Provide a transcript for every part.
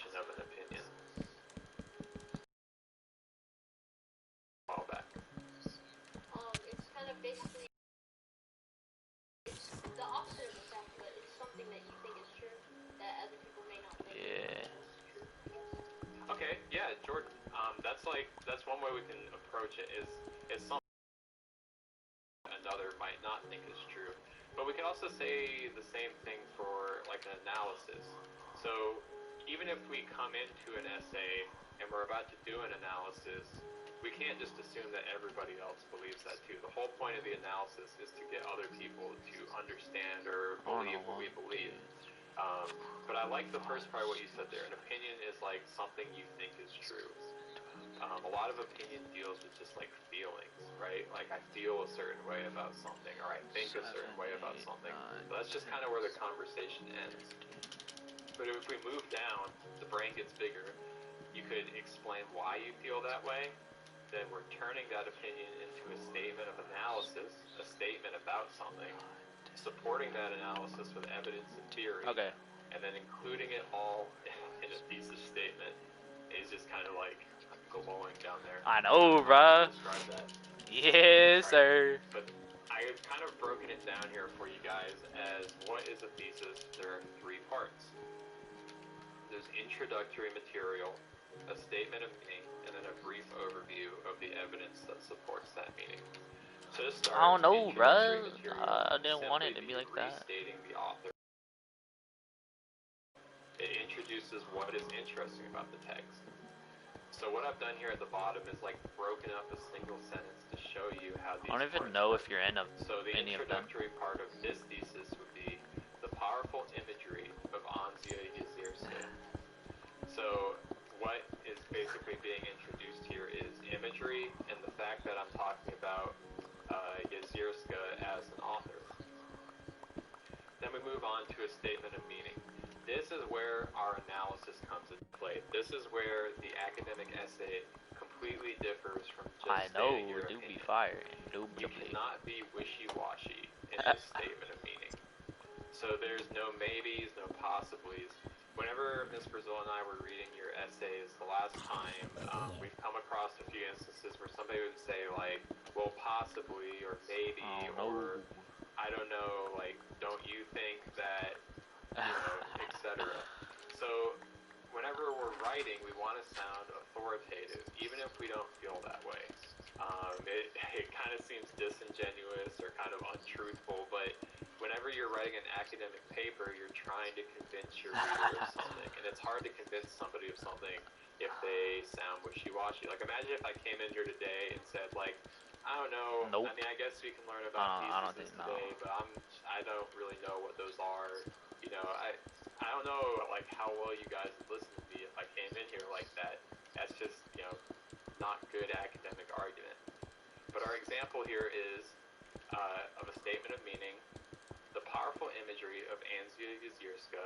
definition of an opinion. A while back. It's kind of basically the opposite of a fact, but it's something that you think is true that other people may not think is true. Okay, yeah, Jordan. That's one way we can approach it. Is something another might not think is true, but we can also say the same thing for like an analysis. So even if we come into an essay and we're about to do an analysis, we can't just assume that everybody else believes that too. The whole point of the analysis is to get other people to understand or believe what we believe. But I like the first part of what you said there. An opinion is like something you think is true. A lot of opinion deals with just like feelings, right? Like I feel a certain way about something, or I think a certain way about something. So that's just kind of where the conversation ends. But if we move down, the brain gets bigger. You could explain why you feel that way. Then we're turning that opinion into a statement of analysis, a statement about something, supporting that analysis with evidence and theory, and then including it all in a thesis statement is just kind of like glowing down there. I know, bruh. Describe that. Yes, sir. But I've kind of broken it down here for you guys as what is a thesis. There are 3 parts. There's introductory material, a statement of meaning, and then a brief overview of the evidence that supports that meaning. So to start, I don't know, bruh. I didn't want it to be like that. Restating the author. It introduces what is interesting about the text. So what I've done here at the bottom is like broken up a single sentence to show you how these I don't even know if you're in So the any of them. introductory part of this thesis would be the powerful imagery of Anzia Yezierska. So what is basically being introduced here is imagery and the fact that I'm talking about Yezierska as an author. Then we move on to a statement of meaning. This is where our analysis comes into play. This is where the academic essay completely differs from just stating your opinion. do be fire. You cannot be wishy-washy in this statement of meaning. So there's no maybes, no possiblies. Whenever Ms. Brazil and I were reading your essays the last time, we've come across a few instances where somebody would say like, well, possibly, or maybe, or I don't know, like, don't you think that, you know, etc. So whenever we're writing, we want to sound authoritative, even if we don't feel that way. It kind of seems disingenuous or kind of untruthful, but whenever you're writing an academic paper, you're trying to convince your reader of something, and it's hard to convince somebody of something if they sound wishy-washy. Like, imagine if I came in here today and said, like, I don't know, I mean, I guess we can learn about theses today, but I don't really know what those are. You know, I don't know, like, how well you guys would listen to me if I came in here like that. That's just, you know, not good academic argument. But our example here is of a statement of meaning. The powerful imagery of Anzia Yezierska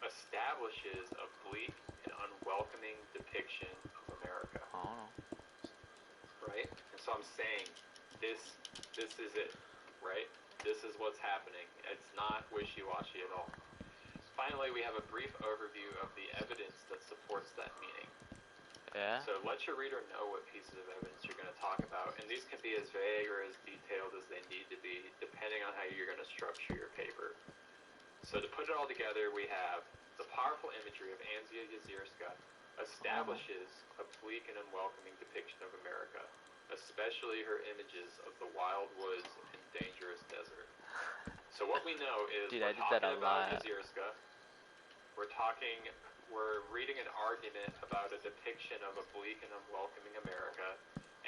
establishes a bleak and unwelcoming depiction of America. Right? And so I'm saying this is it, right? This is what's happening. It's not wishy-washy at all. Finally, we have a brief overview of the evidence that supports that meaning. Yeah. So let your reader know what pieces of evidence you're going to talk about, and these can be as vague or as detailed as they need to be, depending on how you're going to structure your paper. So to put it all together, we have the powerful imagery of Anzia Yezierska establishes a bleak and unwelcoming depiction of America, especially her images of the wild woods and dangerous desert. So what we know is we're talking about Yezierska. We're reading an argument about a depiction of a bleak and unwelcoming America,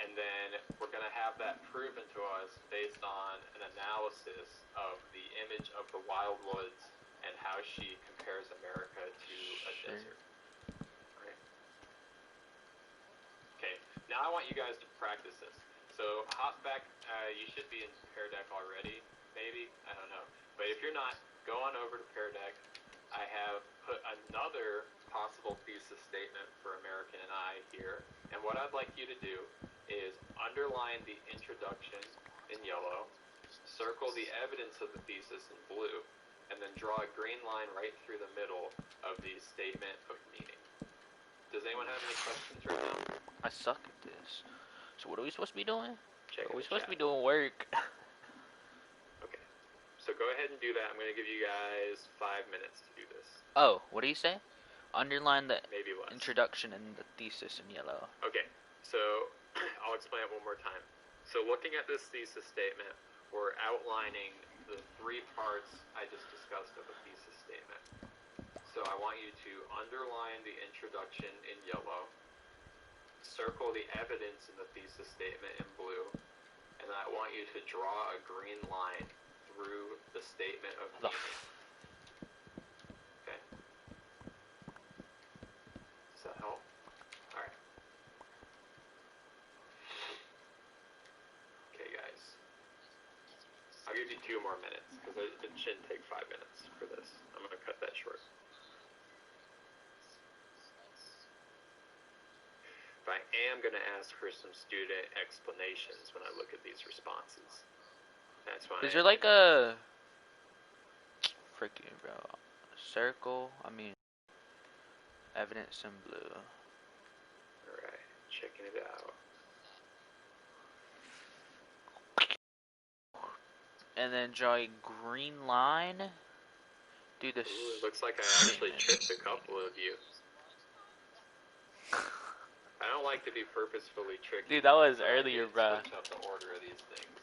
and then we're going to have that proven to us based on an analysis of the image of the wild woods and how she compares America to a desert. Right. Okay, now I want you guys to practice this. So hop back, you should be in Pear Deck already, maybe, I don't know. But if you're not, go on over to Pear Deck. I have put another possible thesis statement for American and I here, and what I'd like you to do is underline the introduction in yellow, circle the evidence of the thesis in blue, and then draw a green line right through the middle of the statement of meaning. Does anyone have any questions right now? I suck at this. So what are we supposed to be doing? Check Are we in the supposed to be chat. doing work? Okay. So go ahead and do that. I'm going to give you guys 5 minutes to do this. Oh, what do you say? Underline the Maybe less. introduction and the thesis in yellow. Okay. So I'll explain it one more time. So looking at this thesis statement, we're outlining the 3 parts I just discussed of a thesis statement. So I want you to underline the introduction in yellow, circle the evidence in the thesis statement in blue, and then I want you to draw a green line through the statement of meaning. Okay. Does that help? Alright. Okay, guys. I'll give you 2 more minutes, because it shouldn't take 5 minutes for this. I'm going to cut that short. But I am going to ask for some student explanations when I look at these responses. That's why. Is there like a freaking bro circle? I mean, evidence in blue. Alright, checking it out. And then draw a green line. Do this. Ooh, it looks like I actually tricked a couple of you. I don't like to be purposefully tricky. Dude, that was so earlier, bruh. Switch up the order of these things.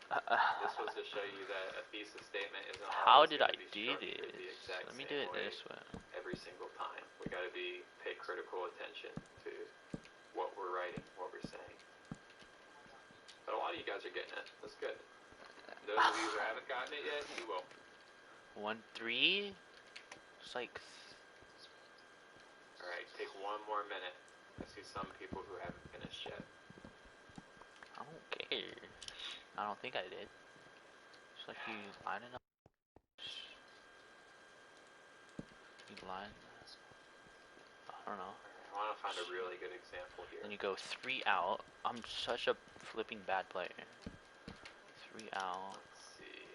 This was to show you that a thesis statement isn't How always did I gonna be do structured the this? exact Let me same do it way this way. every single time. We gotta pay critical attention to what we're writing, what we're saying. But a lot of you guys are getting it. That's good. Those of you who haven't gotten it yet, you will. 1, 3. It's like. Alright, take 1 more minute. I see some people who haven't finished yet. I don't care. I don't think I did. It's like you line it up. You line. I don't know. I want to find a really good example here. Then you go 3 out. I'm such a flipping bad player. 3 out. Let's see.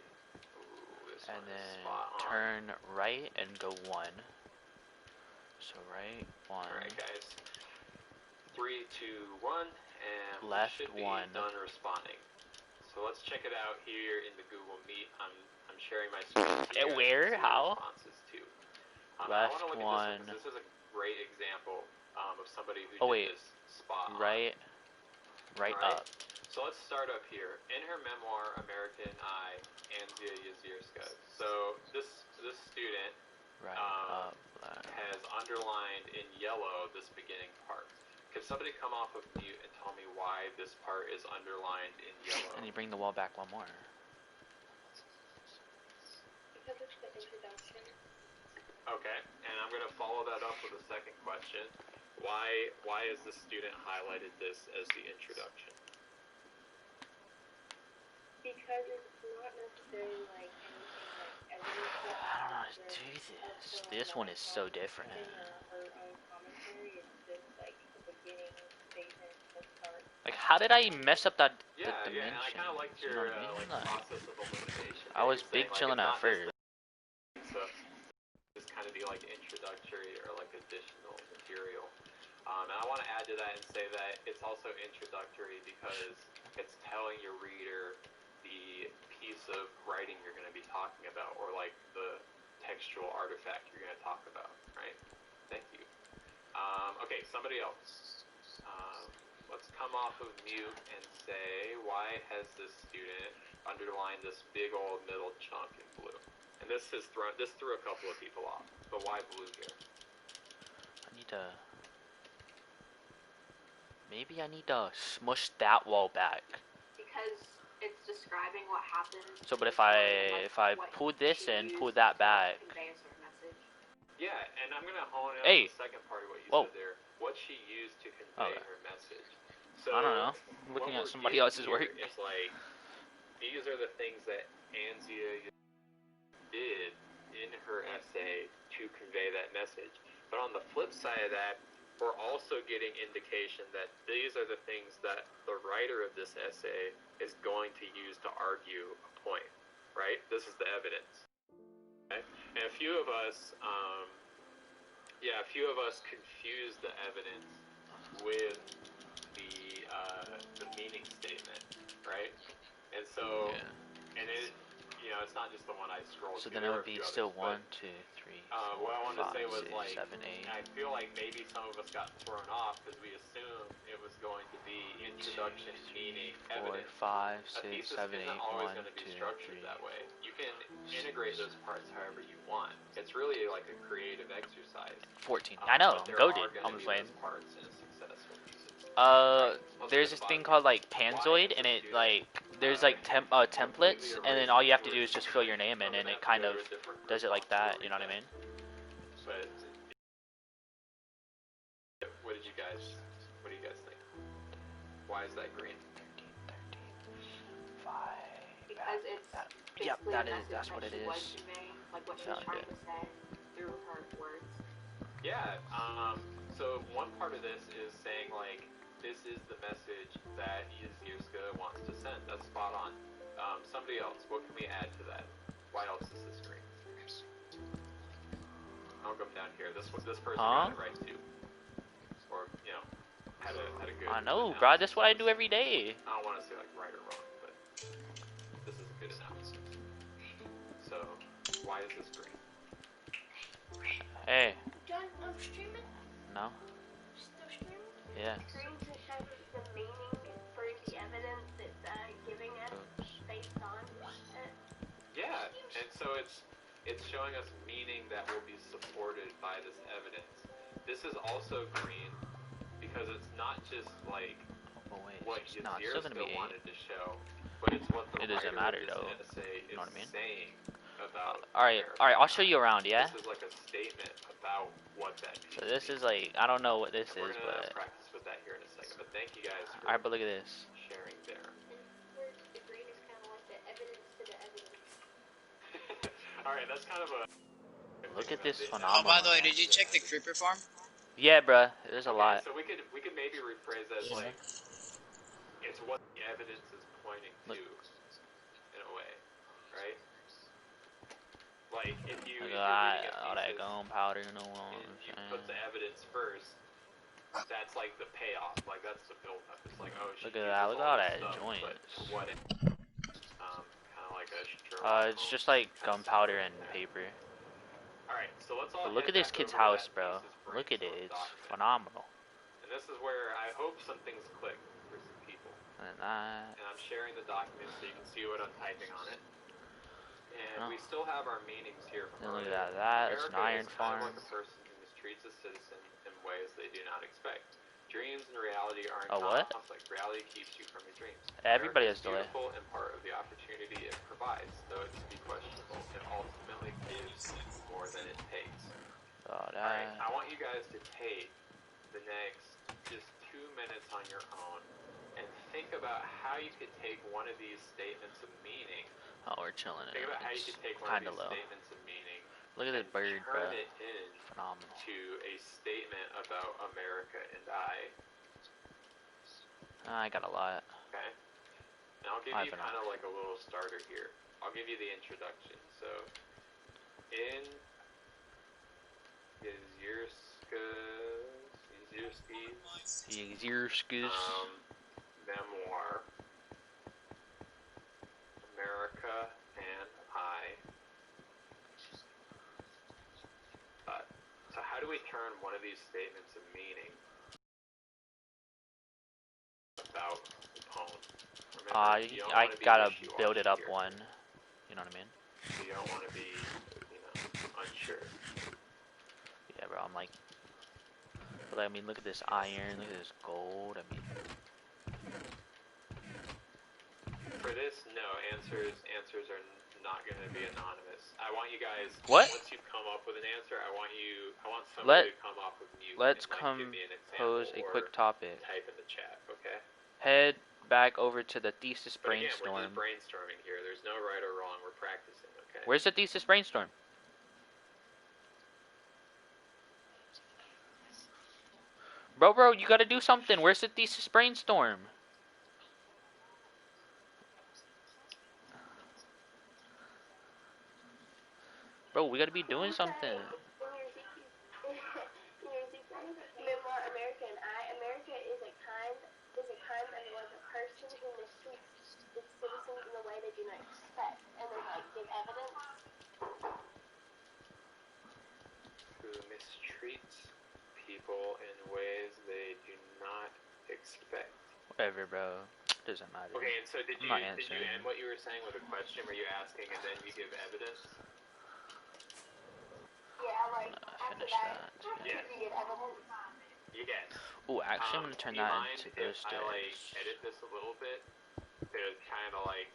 Ooh, this And one is then spot on. turn right and go 1. So right 1. Alright, guys. 3, 2, 1, and Left we should be 1. done responding. So let's check it out here in the Google Meet. I'm sharing my screen. So Where? How? Responses too. Left I want to look 1. at this is a great example of somebody who Oh, did wait. this spot on. Right Alright. up. So let's start up here. In her memoir, American Eye, Anzia Yazierska. So this student Right up. Left. has underlined in yellow this beginning part. Could somebody come off of mute and tell me why this part is underlined in yellow? And you bring the wall back 1 more. Because it's the introduction. Okay, and I'm going to follow that up with a second question. Why is the student highlighted this as the introduction? Because it's not necessarily like anything like evidence. I don't know how to do this. This one is so different. Her own commentary. It's just like the beginning statement to start. Like, how did I mess up that the Yeah, dimension? and I kind of liked You your know what I mean? Like, process of elimination. I was You're big saying, like, chilling it's at not first. just so just kind of be like introductory or like additional material. And I want to add to that and say that it's also introductory because it's telling your reader the piece of writing you're going to be talking about, or like the textual artifact you're going to talk about, right? Thank you. Okay, somebody else. Let's come off of mute and say, why has this student underlined this big old middle chunk in blue? And this threw a couple of people off, but why blue here? Maybe I need to smush that wall back. Because it's describing what happens. So, but if I pull this in, pull that back. Yeah, and I'm gonna hone in Hey. on the second part of what you Whoa. said there. What she used to convey Okay. her message. So I don't know. I'm what looking at we're somebody getting else's here work. is like these are the things that Anzia did in her essay to convey that message. But on the flip side of that, we're also getting indication that these are the things that the writer of this essay is going to use to argue a point, right? This is the evidence. Okay? And a few of us Yeah, a few of us confuse the evidence with the meaning statement, right? And so, Yeah. and it, it's not just the one I scrolled So to. then it There were would a be few still others, 1, 2, 3, but what I 4, wanted to 5, say was 6, like, 7, 8. I feel like maybe some of us got thrown off because we assumed it was going to be introduction, 2, 3, meaning, 4, evidence. 5, A 6, thesis 7, 8, isn't always 1, going to be 2, structured 3. that way. You can integrate those parts however you want. It's really like a creative exercise. 14. I know, But there goated. are going I'm to just be playing. those parts in a successful thesis. There's this thing called like Panzoid, and it like there's like templates, and then all you have to do is just fill your name in, and it kind of does it like that. You know what I mean? But what do you guys think? Why is that green? 5. Because it's Yep, basically that a is. message That's that what it she is. was conveying, like what she was Found trying it. to say through her words. Yeah. So one part of this is saying like this is the message that Yazirska wants to send. That's spot on. Somebody else. What can we add to that? Why else is this green? I'll come down here. This person got it right too. Or had a good. I know, analysis. bro. That's what I do every day. I don't want to say like right or wrong, but this is a good analysis. So why is this green? Hey. John, I'm streaming. No. Still streaming. Yeah. Green to show the meaning for the evidence it's giving us based on it. Yeah, and so it's showing us meaning that will be supported by this evidence. This is also green because it's not just like Oh wait. what No, it's still gonna be 8. wanted to show, but it's what the It doesn't writer matter, of this though. essay You know what I mean? is saying about Alright, America. I'll show you around, yeah? This is like a statement about what that means. So this is like, I don't know what this And we're is, gonna but... practice with that here in a second, but thank you guys for Alright, but look at this. sharing there. Where the green is kind of like the evidence to the evidence. Alright, that's kind of a... Look at this Oh, phenomenon. by the way, did you check the creeper farm? Yeah, bruh. There's a Okay, lot. so we could maybe rephrase that as like it's what the evidence is pointing to in a way, right? Like if you Look if at you're that. All that reading a gunpowder, you know thesis what and I'm you saying? put the evidence first, that's like the payoff, like that's the build up. It's like she Look at uses that. Look at all this that stuff, joint. but to what end? Kind of like a Sherlock It's just Holmes like kind of gunpowder stuff. and paper. Alright, so let's all But look head at this back kid's over to house, that bro. thesis Look at it. brainstorm It's document. phenomenal. And this is where I hope some things click for some people. And that. And I'm sharing the document so you can see what I'm typing on it. And Oh. we still have our meanings here from Then look earlier. at that. It's an America iron is kind of farm. like a person who mistreats a citizen in ways they do not expect. Dreams and reality are in A what? conflict. Reality keeps you from your dreams. Everybody America is has delay. beautiful and part of the opportunity it provides, though it can be questionable. It ultimately gives more than it takes. Oh, Alright, that. I want you guys to take the next just 2 minutes on your own and think about how you could take one of these statements of meaning. Oh, we're chilling Think it. about how you It's could take one of kind of these low. statements of meaning Look at this and bird, bro. turn it in Phenomenal. to a statement about America and I. I got a lot. Okay? And I'll give I you have kind enough. of like a little starter here. I'll give you the introduction. So, in Yazirski's Yazirski's. memoir, America and I. So how do we turn one of these statements of meaning about the poem? Remember, you don't I wanna be gotta wishy-washy build it up here. one. You know what I mean? You don't want to be, unsure. Yeah, bro. I'm like. But I mean, look at this iron. Look at this gold. I mean. For this, no, answers are not going to be anonymous. I want you guys. What? Once you come up with an answer, I want somebody to come off with mute. Let's and, give me an compose example a quick or topic. type in the chat, okay? Head back over to the thesis But again, we're brainstorm. just brainstorming here. There's no right or wrong. We're practicing, okay? Where's the thesis brainstorm? Bro, you gotta do something. Where's the thesis brainstorm? Bro, we gotta be doing something. time and was a person who mistreats its citizens in a way they do not expect, and then like give evidence. Who mistreats people in ways they do not expect. Whatever, bro. Doesn't matter. Okay, and so did you I'm not end answering. what you were saying with a question? Were you asking and then you give evidence? Yeah, like after Finish that, that. Yes. you give evidence. Yes. Ooh, actually, I'm gonna turn Do you that mind into if ghost I like days. edit this a little bit to kind of like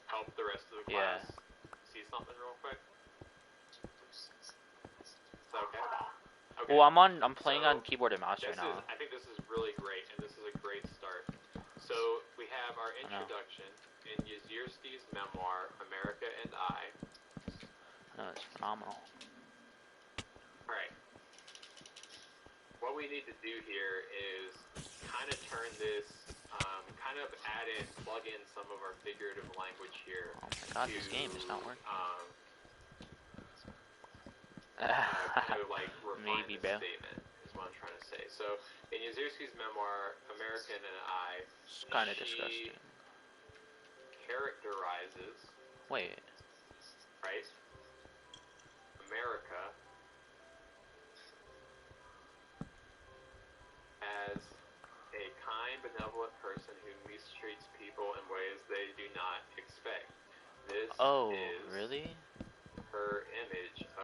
help the rest of the Yeah. class see something real quick? Is that okay? Okay. Well, I'm playing So, on keyboard and mouse right now. I think this is really great, and this is a great start. So we have our introduction in Yezierski's memoir, America and I. No, it's phenomenal. Alright. What we need to do here is kind of turn this, kind of add in, plug in some of our figurative language here. Oh my god, this game is not working. Kind of like refine Maybe, the bro. statement, is what I'm trying to say. So, in Yezierski's memoir, American and I, It's kind of she disgusting. characterizes, Wait. right, America as a kind, benevolent person who mistreats people in ways they do not expect. This Oh, is really? her image of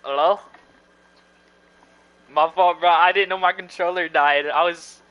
Hello? My fault, bro. I didn't know my controller died. I was